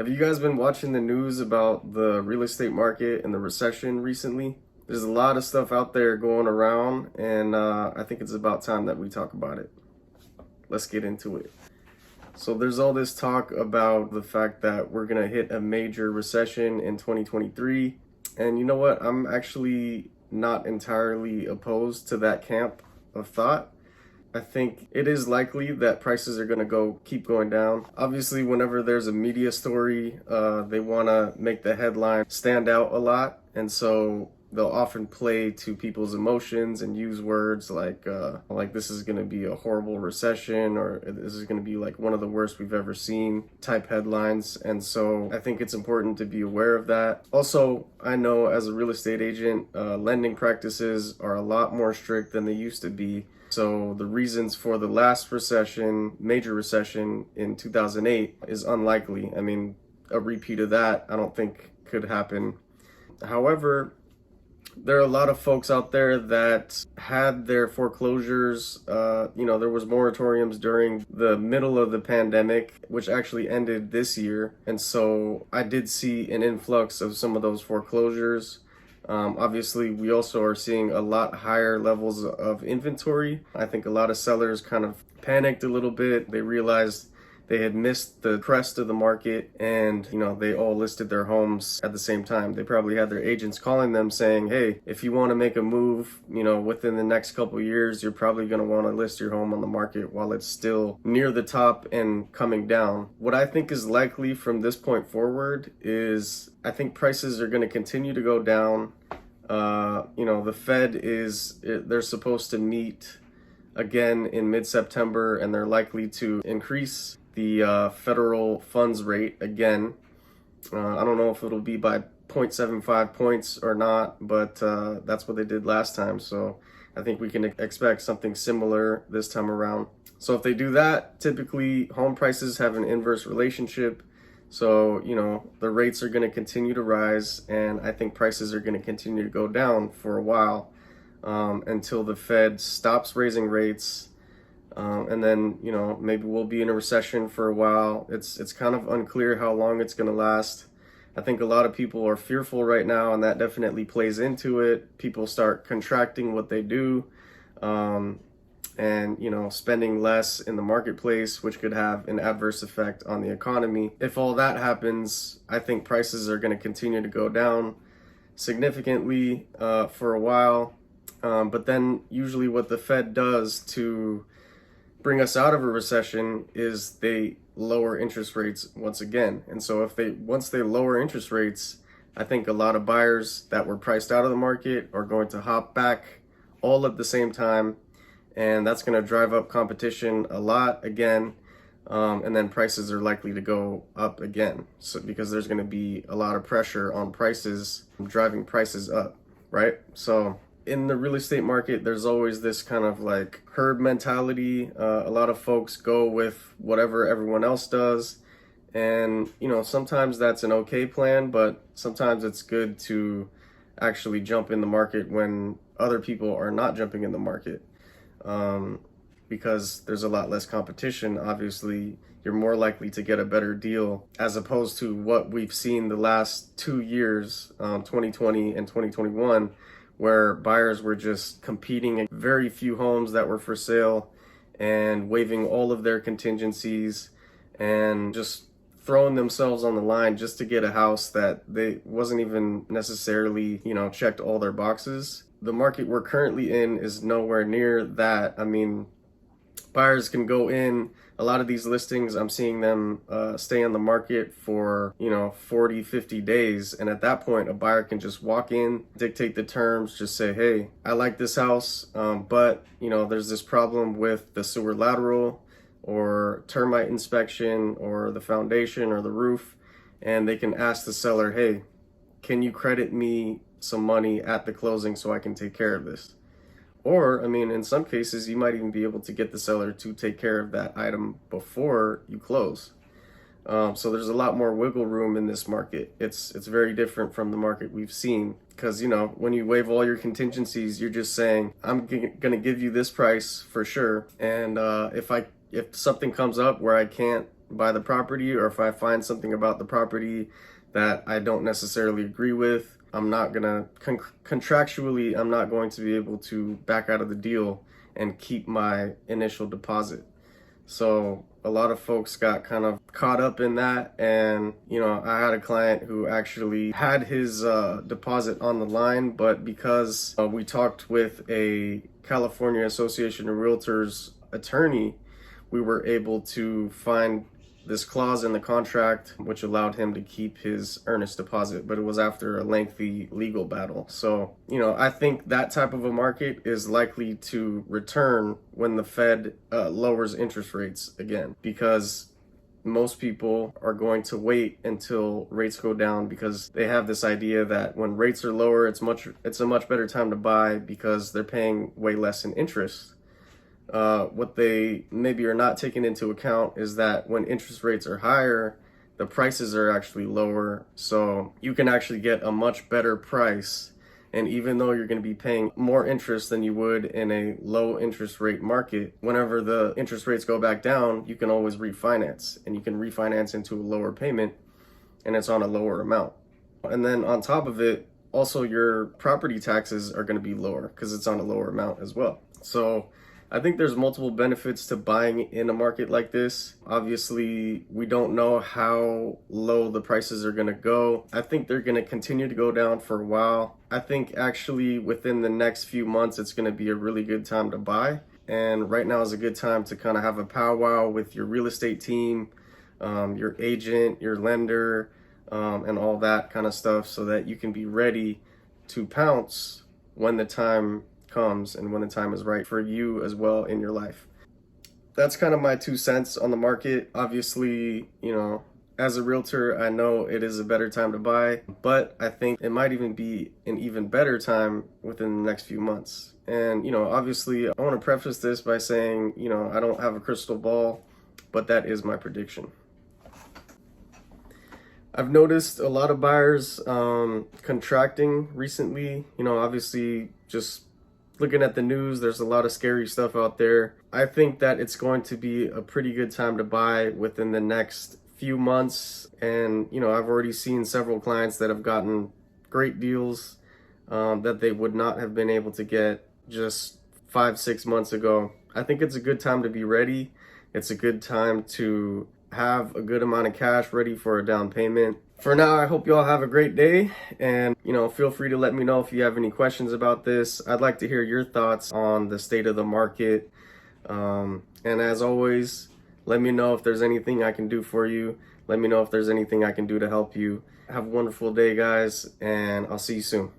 Have you guys been watching the news about the real estate market and the recession recently? There's a lot of stuff out there going around, and I think it's about time that we talk about it. Let's get into it. So there's all this talk about the fact that we're gonna hit a major recession in 2023. And you know what? I'm actually not entirely opposed to that camp of thought. I think it is likely that prices are going to keep going down. Obviously, whenever there's a media story, they want to make the headline stand out a lot, and so they'll often play to people's emotions and use words like this is going to be a horrible recession, or this is going to be like one of the worst we've ever seen type headlines. And so I think it's important to be aware of that. Also, I know as a real estate agent, lending practices are a lot more strict than they used to be. So the reasons for the last recession, major recession in 2008 is unlikely. I mean, a repeat of that I don't think could happen. However, there are a lot of folks out there that had their foreclosures, there was moratoriums during the middle of the pandemic, which actually ended this year. And so I did see an influx of some of those foreclosures. Obviously, we also are seeing a lot higher levels of inventory. I think a lot of sellers kind of panicked a little bit. They realized they had missed the crest of the market, and they all listed their homes at the same time. They probably had their agents calling them saying, hey, if you want to make a move, within the next couple of years, you're probably going to want to list your home on the market while it's still near the top and coming down. What I think is likely from this point forward is I think prices are going to continue to go down. The Fed they're supposed to meet again in mid-September, and they're likely to increase the federal funds rate again. I don't know if it'll be by 0.75 points or not, but that's what they did last time. So I think we can expect something similar this time around. So if they do that, typically home prices have an inverse relationship. So, the rates are going to continue to rise, and I think prices are going to continue to go down for a while until the Fed stops raising rates. And then, maybe we'll be in a recession for a while. It's kind of unclear how long it's going to last. I think a lot of people are fearful right now, and that definitely plays into it. People start contracting what they do, and spending less in the marketplace, which could have an adverse effect on the economy. If all that happens, I think prices are going to continue to go down significantly for a while. But then usually what the Fed does to bring us out of a recession is they lower interest rates once again. And so once they lower interest rates, I think a lot of buyers that were priced out of the market are going to hop back all at the same time, and that's going to drive up competition a lot again, and then prices are likely to go up again. So because there's going to be a lot of pressure on prices, driving prices up, right? So in the real estate market, there's always this kind of like herd mentality. A lot of folks go with whatever everyone else does. And, sometimes that's an okay plan, but sometimes it's good to actually jump in the market when other people are not jumping in the market. Because there's a lot less competition. Obviously, you're more likely to get a better deal as opposed to what we've seen the last 2 years, 2020 and 2021, where buyers were just competing in very few homes that were for sale and waiving all of their contingencies and just throwing themselves on the line just to get a house that they wasn't even necessarily, checked all their boxes. The market we're currently in is nowhere near that. I mean, buyers can go in. A lot of these listings, I'm seeing them stay on the market for, 40, 50 days. And at that point, a buyer can just walk in, dictate the terms, just say, hey, I like this house, but, there's this problem with the sewer lateral or termite inspection or the foundation or the roof. And they can ask the seller, hey, can you credit me some money at the closing so I can take care of this? Or, in some cases, you might even be able to get the seller to take care of that item before you close. So there's a lot more wiggle room in this market. It's very different from the market we've seen because, when you waive all your contingencies, you're just saying, I'm going to give you this price for sure. And if something comes up where I can't buy the property, or if I find something about the property that I don't necessarily agree with, I'm not gonna contractually, I'm not going to be able to back out of the deal and keep my initial deposit. So a lot of folks got kind of caught up in that, and I had a client who actually had his deposit on the line, but because we talked with a California Association of Realtors attorney, we were able to find this clause in the contract which allowed him to keep his earnest deposit, but it was after a lengthy legal battle. So, I think that type of a market is likely to return when the Fed lowers interest rates again, because most people are going to wait until rates go down, because they have this idea that when rates are lower, it's a much better time to buy because they're paying way less in interest. What they maybe are not taking into account is that when interest rates are higher, the prices are actually lower. So you can actually get a much better price. And even though you're going to be paying more interest than you would in a low interest rate market, whenever the interest rates go back down, you can always refinance, and you can refinance into a lower payment, and it's on a lower amount. And then on top of it, also your property taxes are going to be lower because it's on a lower amount as well. So I think there's multiple benefits to buying in a market like this. Obviously, we don't know how low the prices are going to go. I think they're going to continue to go down for a while. I think actually within the next few months, it's going to be a really good time to buy. And right now is a good time to kind of have a powwow with your real estate team, your agent, your lender, and all that kind of stuff, so that you can be ready to pounce when the time comes and when the time is right for you as well in your life. That's kind of my 2 cents on the market. Obviously, as a realtor, I know it is a better time to buy, but I think it might even be an even better time within the next few months. And, obviously, I want to preface this by saying, I don't have a crystal ball, but that is my prediction. I've noticed a lot of buyers contracting recently. Obviously, just looking at the news, there's a lot of scary stuff out there. I think that it's going to be a pretty good time to buy within the next few months. And, I've already seen several clients that have gotten great deals that they would not have been able to get just 5-6 months ago. I think it's a good time to be ready. It's a good time to have a good amount of cash ready for a down payment. For now, I hope you all have a great day, and feel free to let me know if you have any questions about this. I'd like to hear your thoughts on the state of the market. And as always, let me know if there's anything I can do for you. Let me know if there's anything I can do to help you. Have a wonderful day, guys, and I'll see you soon.